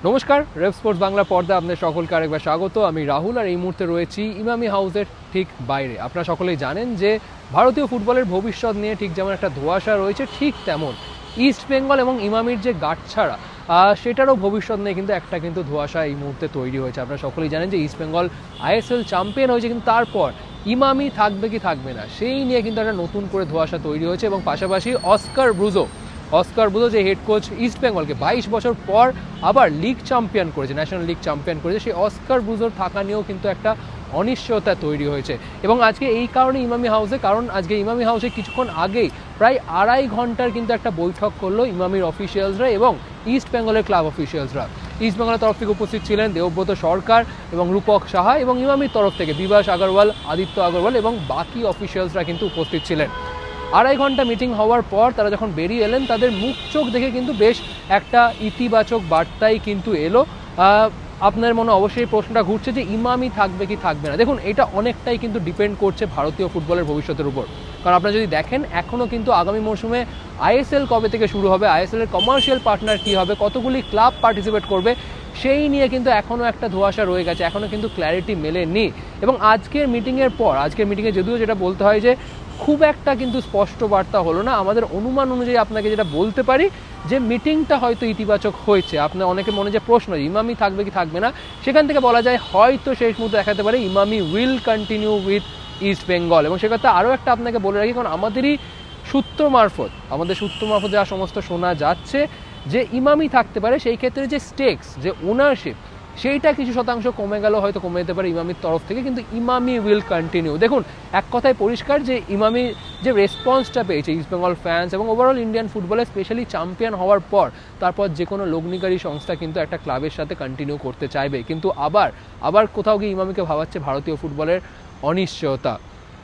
নমস্কার, রেভ স্পোর্টস বাংলা পর্দা আপনাদের সকলকে আরেকবার স্বাগত। আমি রাহুল, আর এই মুহূর্তে রয়েছি ইমামি হাউসের ঠিক বাইরে। আপনারা সকলেই জানেন যে ভারতীয় ফুটবলের ভবিষ্যৎ নিয়ে ঠিক যেমন একটা ধোঁয়াশা রয়েছে, ঠিক তেমন ইস্ট বেঙ্গল এবং ইমামির যে গাঁটছাড়া সেটারও ভবিষ্যৎ নিয়ে কিন্তু ধোঁয়াশা এই মুহূর্তে তৈরি হয়েছে। আপনারা সকলেই জানেন যে ইস্ট বেঙ্গল আইএসএল চ্যাম্পিয়ন হয়েছে, কিন্তু তারপর ইমামি থাকবে কি থাকবে না সেই নিয়ে কিন্তু একটা নতুন করে ধোঁয়াশা তৈরি হয়েছে। এবং পাশাপাশি অস্কার ব্রুজো যে হেড কোচ ইস্ট বেঙ্গলকে 22 বছর পর আবার লিগ চ্যাম্পিয়ন করেছে, ন্যাশনাল লিগ চ্যাম্পিয়ন করেছে, সেই অস্কার ব্রুজোর থাকা নিয়েও কিন্তু একটা অনিশ্চয়তা তৈরি হয়েছে। এবং আজকে এই কারণে আজকে ইমামি হাউসে কিছুক্ষণ আগেই প্রায় 2.5 ঘন্টার কিন্তু একটা বৈঠক করলো ইমামির অফিসিয়ালসরা এবং ইস্ট বেঙ্গলের ক্লাব অফিসিয়ালসরা। ইস্ট বেঙ্গলের তরফ থেকে উপস্থিত ছিলেন দেবব্রত সরকার এবং রূপক সাহা, এবং ইমামির তরফ থেকে বিভাস আগরওয়াল, আদিত্য আগরওয়াল এবং বাকি অফিসিয়ালসরা কিন্তু উপস্থিত ছিলেন। 2.5 ঘন্টা মিটিং হওয়ার পর তারা যখন বেরিয়ে এলেন, তাদের মুখ চোখ দেখে কিন্তু বেশ একটা ইতিবাচক বার্তাই কিন্তু এলো। আপনার মনে অবশ্যই প্রশ্নটা ঘুরছে যে ইমামি থাকবে কি থাকবে না। দেখুন, এটা অনেকটাই কিন্তু ডিপেন্ড করছে ভারতীয় ফুটবলের ভবিষ্যতের উপর। কারণ আপনারা যদি দেখেন, এখনও কিন্তু আগামী মরশুমে আইএসএল কবে থেকে শুরু হবে, আইএসএল এর কমার্শিয়াল পার্টনার কী হবে, কতগুলি ক্লাব পার্টিসিপেট করবে, সেই নিয়ে কিন্তু এখনও একটা ধোঁয়াশা রয়ে গেছে, এখনও কিন্তু ক্ল্যারিটি মেলেনি। এবং আজকের মিটিংয়ে যদিও যেটা বলতে হয় যে খুব একটা কিন্তু স্পষ্ট বার্তা হলো না, আমাদের অনুমান অনুযায়ী আপনাকে যেটা বলতে পারি যে মিটিংটা হয়তো ইতিবাচক হয়েছে। আপনার অনেকে মনে যে প্রশ্ন ইমামি থাকবে কি থাকবে না, সেখান থেকে বলা যায় হয়তো শেষ মুহূর্তে দেখাতে পারে Emami will continue with East Bengal. এবং সেক্ষেত্রে আরও একটা আপনাকে বলে রাখি, কারণ আমাদের সূত্র মারফত যা সমস্ত শোনা যাচ্ছে যে ইমামি থাকতে পারে, সেই ক্ষেত্রে যে স্টেকস, যে ওনারশিপ, সেইটা কিছু শতাংশ কমে গেল, হয়তো কমে যেতে পারে ইমামির তরফ থেকে, কিন্তু ইমামি উইল কন্টিনিউ। দেখুন, এক কথায় পরিষ্কার যে ইমামি যে রেসপন্সটা পেয়েছে ইস্ট বেঙ্গল ফ্যান্স এবং ওভারঅল ইন্ডিয়ান ফুটবলে, স্পেশালি চ্যাম্পিয়ন হওয়ার পর, তারপর যে কোনো লগ্নিকারী সংস্থা কিন্তু একটা ক্লাবের সাথে কন্টিনিউ করতে চাইবে। কিন্তু আবার কোথাও গিয়ে ইমামিকে ভাবাচ্ছে ভারতীয় ফুটবলের অনিশ্চয়তা।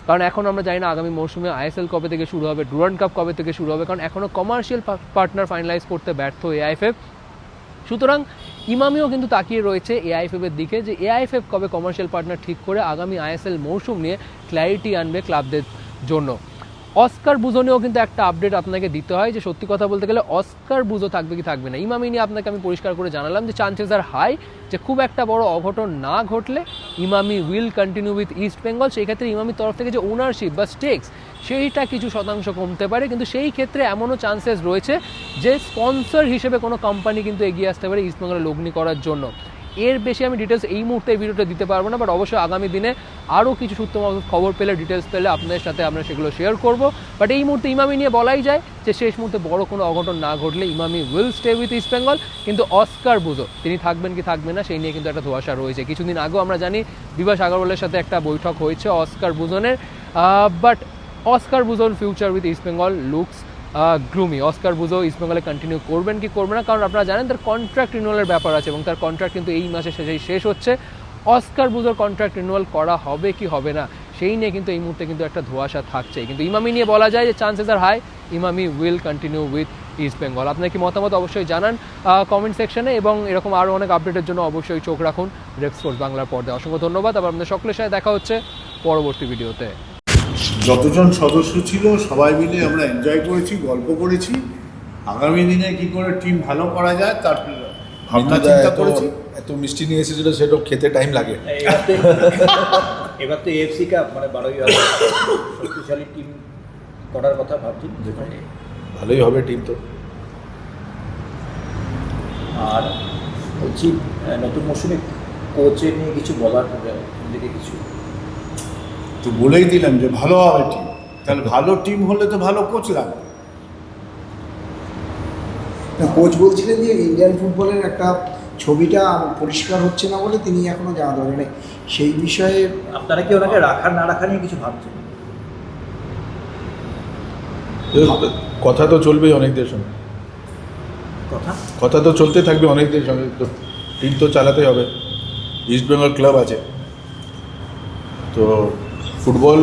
কারণ এখন আমরা জানি না আগামী মরশুমে আইএসএল কবে থেকে শুরু হবে, ডুরান্ড কাপ কবে থেকে শুরু হবে, কারণ এখনও কমার্শিয়াল পার্টনার ফাইনালাইজ করতে ব্যর্থ এআইএফএফ। সুতরাং ইমামিও কিন্তু তাকিয়ে রয়েছে এআইএফএফের দিকে যে এআইএফএফ কবে কমার্শিয়াল পার্টনার ঠিক করে আগামী আইএসএল মৌসুম নিয়ে ক্ল্যারিটি আনবে ক্লাবদের জন্য। অস্কার ব্রুজো নিয়েও কিন্তু একটা আপডেট আপনাকে দিতে হয় যে সত্যি কথা বলতে গেলে অস্কার ব্রুজো থাকবে কি থাকবে না। ইমামি নিয়ে আপনাকে আমি পরিষ্কার করে জানালাম যে চান্সেস আর হাই যে খুব একটা বড় অঘটন না ঘটলে Emami will continue with East Bengal. সেই ক্ষেত্রে ইমামির তরফ থেকে যে ওনারশিপ বা স্টেকস, সেইটা কিছু শতাংশ কমতে পারে, কিন্তু সেই ক্ষেত্রে এমনও চান্সেস রয়েছে যে স্পন্সর হিসেবে কোনো কোম্পানি কিন্তু এগিয়ে আসতে পারে ইস্ট বেঙ্গলে লগ্নি করার জন্য। এর বেশি আমি ডিটেলস এই মুহূর্তে এই ভিডিওটা দিতে পারবো না, বাট অবশ্যই আগামী দিনে আরও কিছু সূত্র খবর পেলে, ডিটেলস পেলে আপনাদের সাথে আমরা সেগুলো শেয়ার করব। বাট এই মুহূর্তে ইমামি নিয়ে বলাই যায় যে শেষ মুহূর্তে বড় কোনো অঘটন না ঘটলে Emami will stay with East Bengal. কিন্তু অস্কার ব্রুজো তিনি থাকবেন কি থাকবেন না সেই নিয়ে কিন্তু একটা ধোঁয়াশা রয়েছে। কিছুদিন আগেও আমরা জানি বিভাস আগরওয়ালের সাথে একটা বৈঠক হয়েছে অস্কার ব্রুজনের, বাট অস্কার ব্রুজোর future with East Bengal looks gloomy. Oscar Bruzon East বেঙ্গলে কন্টিনিউ করবেন কি করবে না, কারণ আপনারা জানেন তার কন্ট্রাক্ট রিনিউয়ালের ব্যাপার আছে এবং তার কন্ট্রাক্ট কিন্তু এই মাসে শেষ হচ্ছে। অস্কার ব্রুজোর কন্ট্রাক্ট রিনিউয়াল করা হবে কি হবে না সেই নিয়ে কিন্তু এই মুহূর্তে কিন্তু একটা ধোঁয়াশা থাকছে। কিন্তু ইমামি নিয়ে বলা যায় যে chances are high Emami will continue with East Bengal. আপনার কি মতামত অবশ্যই জানান কমেন্ট সেকশনে, এবং এরকম আরও অনেক আপডেটের জন্য অবশ্যই চোখ রাখুন রেভ স্পোর্টস বাংলার পর্দায়। অসংখ্য ধন্যবাদ। আবার আপনাদের সকলের সাথে দেখা হচ্ছে পরবর্তী ভিডিওতে। যতজন সদস্য ছিল সবাই মিলে আমরা এনজয় করেছি, গল্প করেছি, আগামী দিনে কি করে টিম ভালো করা যায় তার ভাবনা চিন্তা করেছি। এত মিষ্টি নিয়ে এসেছিল, সেটা খেতে টাইম লাগে। এবার তো এএফসি কাপ মানে 12ই শক্তিশালী টিম করার কথা ভাবছি, যেখানে ভালোই হবে টিম তো। আর বলছি নতুন মৌসুমে কোচের নিয়ে কিছু বলার দিকে কিছু তো বলেই দিলাম যে ভালো হবে টিম, তাহলে ভালো টিম হলে তো ভালো কোচ লাগবে। কোচ বলছিলেন যে ইন্ডিয়ান ফুটবলের একটা ছবিটা পরিষ্কার হচ্ছে না বলে তিনি এখনো যাওয়া ধরেন সেই বিষয়ে আপনারা কি ওনাকে রাখার না রাখা নিয়ে কিছু ভাবছেন? কথা তো চলবেই অনেকদের সঙ্গে, কথা তো চলতে থাকবে অনেকদের সঙ্গে, তো টিম তো চালাতে হবে। ইস্ট বেঙ্গল ক্লাব আছে তো ফুটবল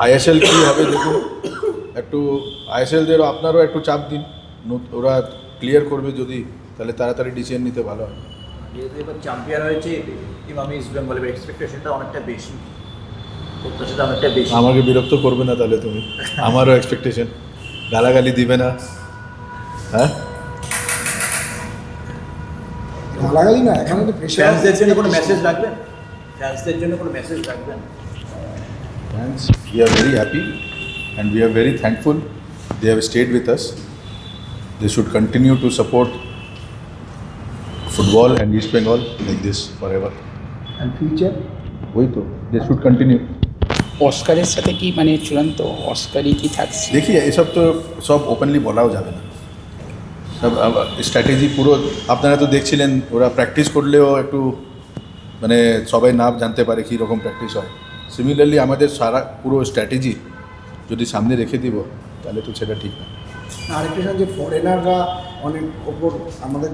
আইএসএল কী হবে দেখুন, একটু আইএসএলদের আপনারও একটু চাপ দিন, ওরা ক্লিয়ার করবে যদি, তাহলে তাড়াতাড়ি ডিসিশন নিতে ভালো হয়। যেহেতু এবার চ্যাম্পিয়ন হয়েছে ইমামি ইস্ট বেঙ্গলের এক্সপেকটেশনটা অনেকটা বেশি, প্রত্যাশাটা অনেকটা বেশি। আমাকে বিরক্ত করবে না তাহলে তুমি, আমারও এক্সপেকটেশন, গালাগালি দিবে না, হ্যাঁ গালাগালি না, এখানে তো প্রেশার। ফ্যান্সদের জন্য কোনো মেসেজ রাখবেন? ফ্যান্সদের জন্য কোনো মেসেজ রাখবেন? Fans, we are very happy and we are very thankful. They have stayed with us. They should continue to support football and East Bengal like this forever. And future ওই তো, they should continue. অস্কারের সাথে কি মানে চূড়ান্ত অস্কারই কি থাকছে? দেখি এসব তো সব ওপেনলি বলাও যাবে না, সব স্ট্র্যাটেজি পুরো আপনারা তো দেখছিলেন, ওরা প্র্যাকটিস করলেও একটু মানে সবাই না জানতে পারে কী রকম প্র্যাকটিস হয়। সিমিলারলি আমাদের সারা পুরো স্ট্র্যাটেজি যদি সামনে রেখে দিব তাহলে তো সেটা ঠিক না। আরেকটা যে ফরেনাররা অনেক ওপর, আমাদের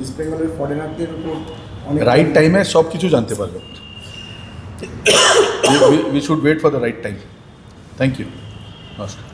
ইস্ট বেঙ্গলের ফরেনারদের উপর অনেক রাইট টাইমে সব কিছু জানতে পারবে। We should wait for the right time. Thank you, নমস্কার।